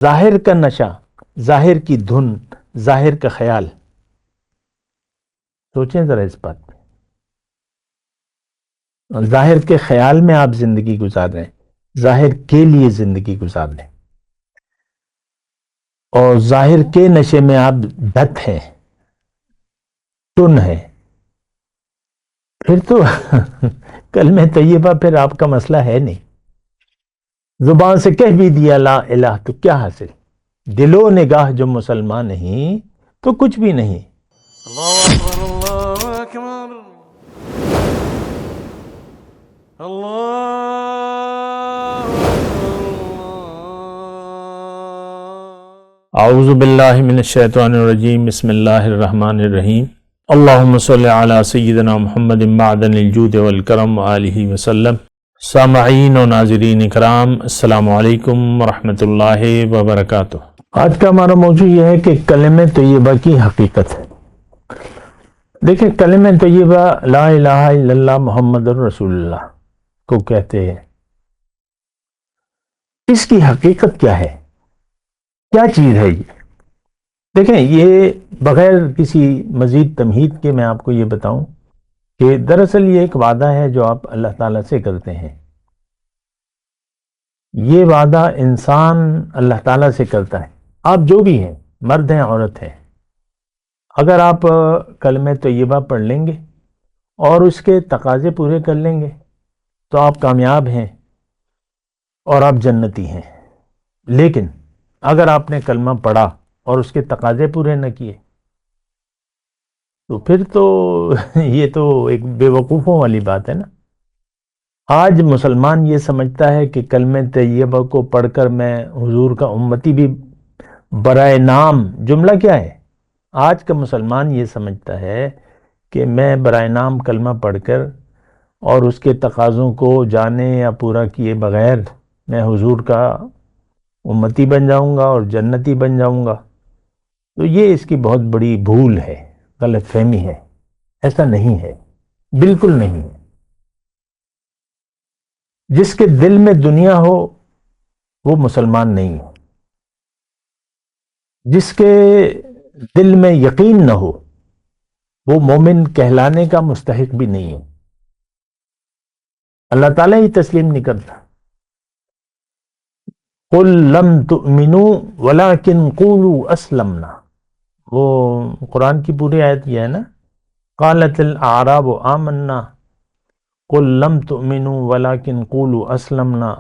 ظاہر کا نشہ، ظاہر کی دھن، ظاہر کا خیال. سوچیں ذرا اس بات پہ. ظاہر کے خیال میں آپ زندگی گزار رہے ہیں، ظاہر کے لیے زندگی گزار رہے ہیں، اور ظاہر کے نشے میں آپ دھت ہیں، ٹن ہے. پھر تو کلمہ طیبہ پھر آپ کا مسئلہ ہے نہیں. زبان سے کہہ بھی دیا لا الہ تو کیا حاصل؟ دل و نگاہ جو مسلمان نہیں تو کچھ بھی نہیں. اللہ اکبر اللہ اکبر اللہ اکبر. اعوذ باللہ من الشیطان الرجیم. بسم اللہ الرحمن الرحیم. اللہم صلی علی سیدنا محمد معدن الجود والکرم وآلہ وسلم. سامعین و ناظرین اکرام، السلام علیکم ورحمۃ اللہ وبرکاتہ. آج کا ہمارا موضوع یہ ہے کہ کلمہ طیبہ کی حقیقت. دیکھیں، کلمہ طیبہ لا الہ الا اللہ محمد الرسول اللہ کو کہتے ہیں. اس کی حقیقت کیا ہے؟ کیا چیز ہے یہ؟ دیکھیں، یہ بغیر کسی مزید تمہید کے میں آپ کو یہ بتاؤں کہ دراصل یہ ایک وعدہ ہے جو آپ اللہ تعالیٰ سے کرتے ہیں. یہ وعدہ انسان اللہ تعالیٰ سے کرتا ہے. آپ جو بھی ہیں، مرد ہیں عورت ہیں، اگر آپ کلمہ طیبہ پڑھ لیں گے اور اس کے تقاضے پورے کر لیں گے تو آپ کامیاب ہیں اور آپ جنتی ہیں. لیکن اگر آپ نے کلمہ پڑھا اور اس کے تقاضے پورے نہ کیے تو پھر تو یہ تو ایک بے وقوفوں والی بات ہے نا. آج مسلمان یہ سمجھتا ہے کہ کلمہ طیبہ کو پڑھ کر میں حضور کا امتی بھی برائے نام. جملہ کیا ہے؟ آج کا مسلمان یہ سمجھتا ہے کہ میں برائے نام کلمہ پڑھ کر اور اس کے تقاضوں کو جانے یا پورا کیے بغیر میں حضور کا امتی بن جاؤں گا اور جنتی بن جاؤں گا. تو یہ اس کی بہت بڑی بھول ہے، غلط فہمی ہے. ایسا نہیں ہے، بالکل نہیں ہے. جس کے دل میں دنیا ہو وہ مسلمان نہیں ہے. جس کے دل میں یقین نہ ہو وہ مومن کہلانے کا مستحق بھی نہیں ہے. اللہ تعالیٰ ہی تسلیم نہیں کرتا. قُل لَمْ تُؤْمِنُوا وَلَكِنْ قُولُوا أَسْلَمْنَا. وہ قرآن کی پوری آیت یہ ہے نا، قالت الاعراب آمنا قل لم تؤمنوا ولكن قولوا اسلمنا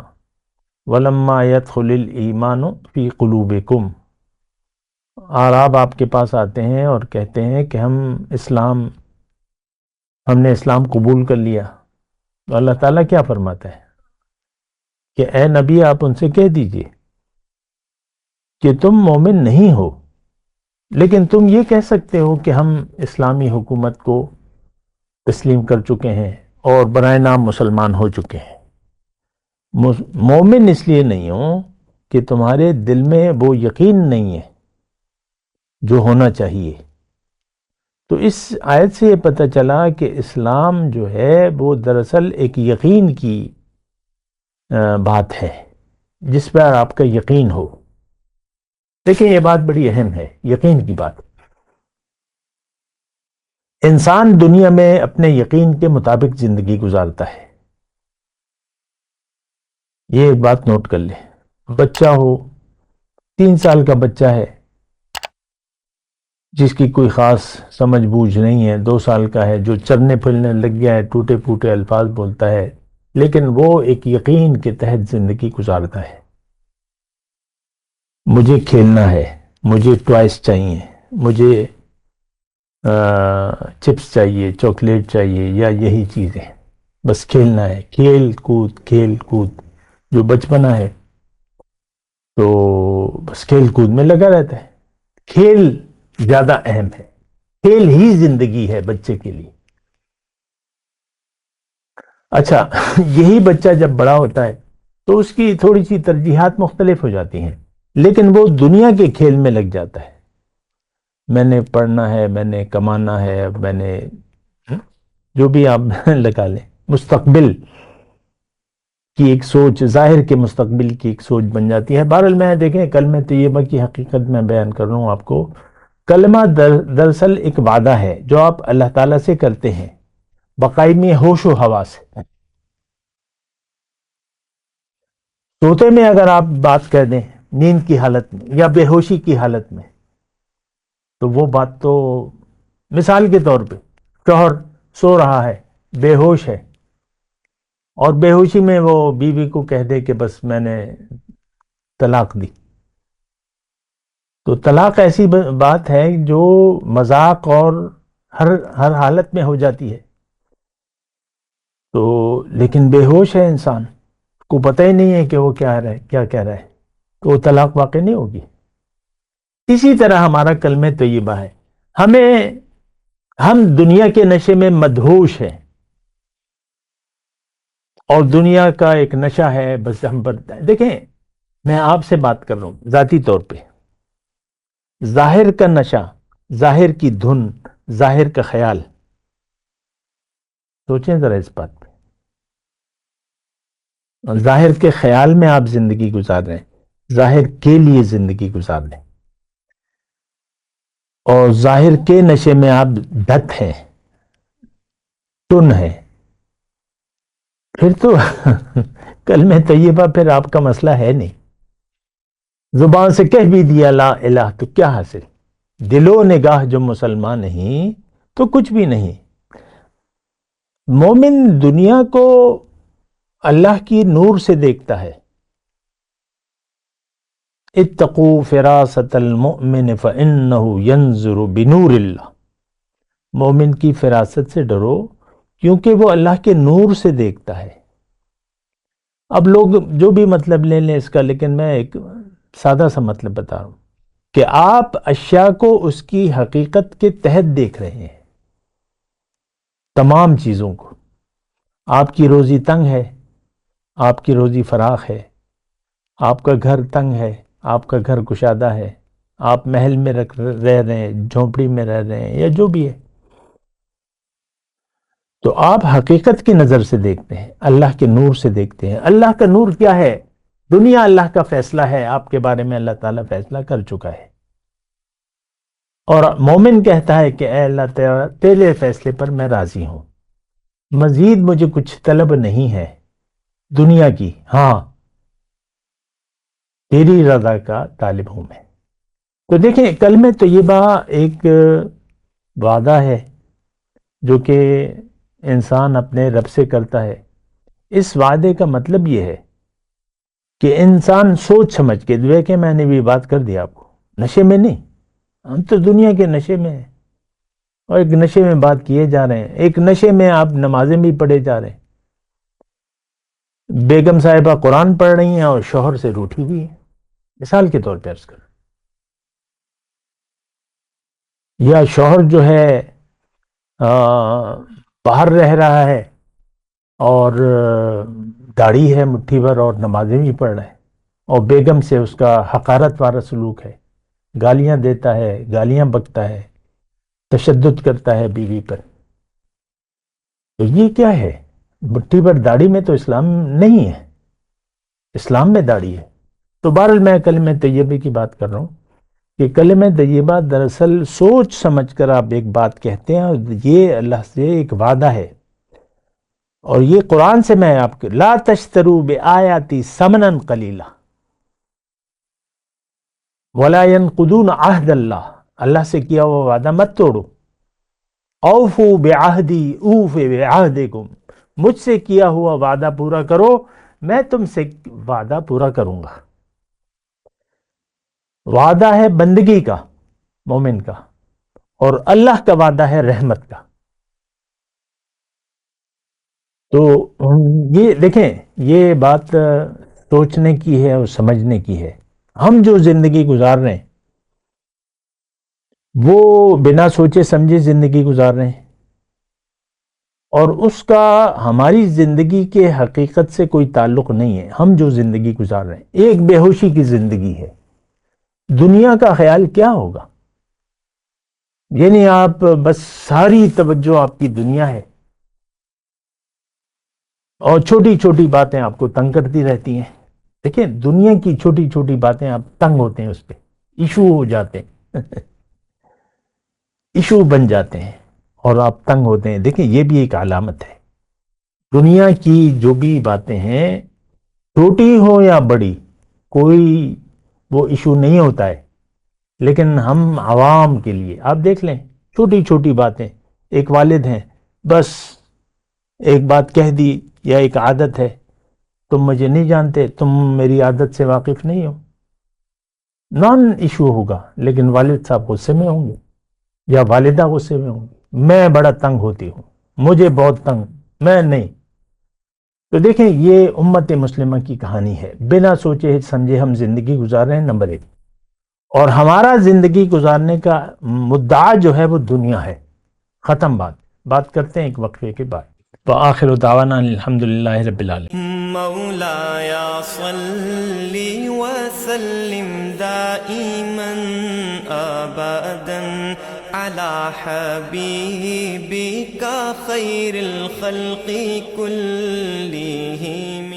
ولما يدخل الايمان في قلوبكم. اعراب آپ کے پاس آتے ہیں اور کہتے ہیں کہ ہم نے اسلام قبول کر لیا. تو اللہ تعالیٰ کیا فرماتا ہے کہ اے نبی آپ ان سے کہہ دیجئے کہ تم مومن نہیں ہو، لیکن تم یہ کہہ سکتے ہو کہ ہم اسلامی حکومت کو تسلیم کر چکے ہیں اور برائے نام مسلمان ہو چکے ہیں. مومن اس لیے نہیں ہو کہ تمہارے دل میں وہ یقین نہیں ہے جو ہونا چاہیے. تو اس آیت سے یہ پتہ چلا کہ اسلام جو ہے وہ دراصل ایک یقین کی بات ہے، جس پر آپ کا یقین ہو. دیکھیں، یہ بات بڑی اہم ہے، یقین کی بات. انسان دنیا میں اپنے یقین کے مطابق زندگی گزارتا ہے. یہ ایک بات نوٹ کر لیں. بچہ ہو، 3 سال کا بچہ ہے جس کی کوئی خاص سمجھ بوجھ نہیں ہے، 2 سال کا ہے جو چرنے پھلنے لگ گیا ہے، ٹوٹے پھوٹے الفاظ بولتا ہے، لیکن وہ ایک یقین کے تحت زندگی گزارتا ہے. مجھے کھیلنا ہے، مجھے ٹوائس چاہیے، مجھے چپس چاہیے، چاکلیٹ چاہیے، یا یہی چیزیں، بس کھیلنا ہے. کھیل کود جو بچپنا ہے تو بس کھیل کود میں لگا رہتا ہے. کھیل زیادہ اہم ہے، کھیل ہی زندگی ہے بچے کے لیے. اچھا، یہی بچہ جب بڑا ہوتا ہے تو اس کی تھوڑی سی ترجیحات مختلف ہو جاتی ہیں، لیکن وہ دنیا کے کھیل میں لگ جاتا ہے. میں نے پڑھنا ہے، میں نے کمانا ہے، میں نے جو بھی آپ لگا لیں، مستقبل. کی ایک سوچ، ظاہر کے مستقبل کی ایک سوچ بن جاتی ہے۔ بہرحال میں دیکھیں کلمہ طیبہ کی حقیقت میں بیان کر رہا ہوں آپ کو۔ کلمہ دراصل ایک وعدہ ہے جو آپ اللہ تعالیٰ سے کرتے ہیں بقائمی ہوش و حواس سے۔ سوتے میں اگر آپ بات کہہ دیں نیند کی حالت میں یا بے ہوشی کی حالت میں، تو وہ بات تو مثال کے طور پہ شوہر سو رہا ہے، بے ہوش ہے، اور بے ہوشی میں وہ بیوی کو کہہ دے کہ بس میں نے طلاق دی، تو طلاق ایسی بات ہے جو مذاق اور ہر حالت میں ہو جاتی ہے۔ تو لیکن بے ہوش ہے انسان، کو پتہ ہی نہیں ہے کہ وہ کیا کہہ رہا ہے، تو وہ طلاق واقع نہیں ہوگی۔ اسی طرح ہمارا کلمہ طیبہ ہے، ہم دنیا کے نشے میں مدہوش ہیں، اور دنیا کا ایک نشہ ہے بس ہم پر۔ دیکھیں میں آپ سے بات کر رہا ہوں ذاتی طور پہ، ظاہر کا نشہ، ظاہر کی دھن، ظاہر کا خیال، سوچیں ذرا اس بات پہ۔ ظاہر کے خیال میں آپ زندگی گزار رہے ہیں، ظاہر کے لیے زندگی گزار رہے ہیں، اور ظاہر کے نشے میں آپ دھت ہیں، ٹن ہیں، پھر تو کلمہ طیبہ پھر آپ کا مسئلہ ہے نہیں۔ زبان سے کہہ بھی دیا لا الہ تو کیا حاصل، دل و نگاہ جو مسلمان نہیں تو کچھ بھی نہیں۔ مومن دنیا کو اللہ کی نور سے دیکھتا ہے۔ اتقوا فراست المؤمن فإنه ينظر بنور اللہ، مومن کی فراست سے ڈرو کیونکہ وہ اللہ کے نور سے دیکھتا ہے۔ اب لوگ جو بھی مطلب لے لیں اس کا، لیکن میں ایک سادہ سا مطلب بتا رہا ہوں کہ آپ اشیاء کو اس کی حقیقت کے تحت دیکھ رہے ہیں، تمام چیزوں کو۔ آپ کی روزی تنگ ہے، آپ کی روزی فراخ ہے، آپ کا گھر تنگ ہے، آپ کا گھر کشادہ ہے، آپ محل میں رہ رہے ہیں، جھونپڑی میں رہ رہے ہیں، یا جو بھی ہے، تو آپ حقیقت کی نظر سے دیکھتے ہیں، اللہ کے نور سے دیکھتے ہیں۔ اللہ کا نور کیا ہے؟ دنیا اللہ کا فیصلہ ہے، آپ کے بارے میں اللہ تعالیٰ فیصلہ کر چکا ہے، اور مومن کہتا ہے کہ اے اللہ تیرے فیصلے پر میں راضی ہوں، مزید مجھے کچھ طلب نہیں ہے دنیا کی، ہاں تیری رضا کا طالب ہوں میں۔ تو دیکھیں کلمہ طیبہ ایک وعدہ ہے جو کہ انسان اپنے رب سے کرتا ہے۔ اس وعدے کا مطلب یہ ہے کہ انسان سوچ سمجھ کے، دیکھیں میں نے بھی بات کر دیا آپ کو، نشے میں نہیں، ہم تو دنیا کے نشے میں ہیں، اور ایک نشے میں بات کیے جا رہے ہیں، ایک نشے میں آپ نمازیں بھی پڑھے جا رہے ہیں، بیگم صاحبہ قرآن پڑھ رہی ہیں اور شوہر سے روٹھی ہوئی ہیں، مثال کے طور پہ عرض کر، یا شوہر جو ہے باہر رہ رہا ہے اور داڑھی ہے مٹھی بھر اور نمازیں بھی پڑھ رہے ہیں، اور بیگم سے اس کا حقارت والا سلوک ہے، گالیاں دیتا ہے، گالیاں بکتا ہے، تشدد کرتا ہے بیوی پر، تو یہ کیا ہے؟ مٹھی بھر داڑھی میں تو اسلام نہیں ہے، اسلام میں داڑھی ہے۔ تو بہرحال میں کلمہ طیبہ کی بات کر رہا ہوں کہ کلمہ طیبہ دراصل سوچ سمجھ کر آپ ایک بات کہتے ہیں، اور یہ اللہ سے ایک وعدہ ہے، اور یہ قرآن سے میں آپ کے لا تشتروا بآیاتی ثمنا قلیلا ولا ينقضون عہد اللہ، اللہ سے کیا ہوا وعدہ مت توڑو، اوفوا بعہدی اوف بعہدکم، مجھ سے کیا ہوا وعدہ پورا کرو، میں تم سے وعدہ پورا کروں گا۔ وعدہ ہے بندگی کا مومن کا، اور اللہ کا وعدہ ہے رحمت کا۔ تو یہ دیکھیں یہ بات سوچنے کی ہے اور سمجھنے کی ہے۔ ہم جو زندگی گزار رہے ہیں وہ بنا سوچے سمجھے زندگی گزار رہے ہیں، اور اس کا ہماری زندگی کے حقیقت سے کوئی تعلق نہیں ہے۔ ہم جو زندگی گزار رہے ہیں ایک بے ہوشی کی زندگی ہے، دنیا کا خیال کیا ہوگا؟ یعنی آپ بس ساری توجہ آپ کی دنیا ہے، اور چھوٹی چھوٹی باتیں آپ کو تنگ کرتی رہتی ہیں. دیکھیں دنیا کی چھوٹی چھوٹی باتیں آپ تنگ ہوتے ہیں، اس پہ ایشو ہو جاتے ہیں ایشو بن جاتے ہیں اور آپ تنگ ہوتے ہیں. دیکھیں یہ بھی ایک علامت ہے. دنیا کی جو بھی باتیں ہیں چھوٹی ہو یا بڑی کوئی وہ ایشو نہیں ہوتا ہے، لیکن ہم عوام کے لیے آپ دیکھ لیں چھوٹی چھوٹی باتیں، ایک والد ہیں بس ایک بات کہہ دی یا ایک عادت ہے، تم مجھے نہیں جانتے، تم میری عادت سے واقف نہیں ہو، نان ایشو ہوگا، لیکن والد صاحب غصے میں ہوں گے یا والدہ غصے میں ہوں گی، میں بڑا تنگ ہوتی ہوں، مجھے بہت تنگ، میں نہیں. تو دیکھیں یہ امت مسلمہ کی کہانی ہے. بنا سوچے سمجھے ہم زندگی گزار رہے ہیں، نمبر ایک. اور ہمارا زندگی گزارنے کا مدعا جو ہے وہ دنیا ہے. ختم بات کرتے ہیں ایک وقفے کے بعد. وآخر دعوانا الحمدللہ رب العالمین. مولایا صلی وسلم دائما ابدا على حبيبك خير الخلق كلهم.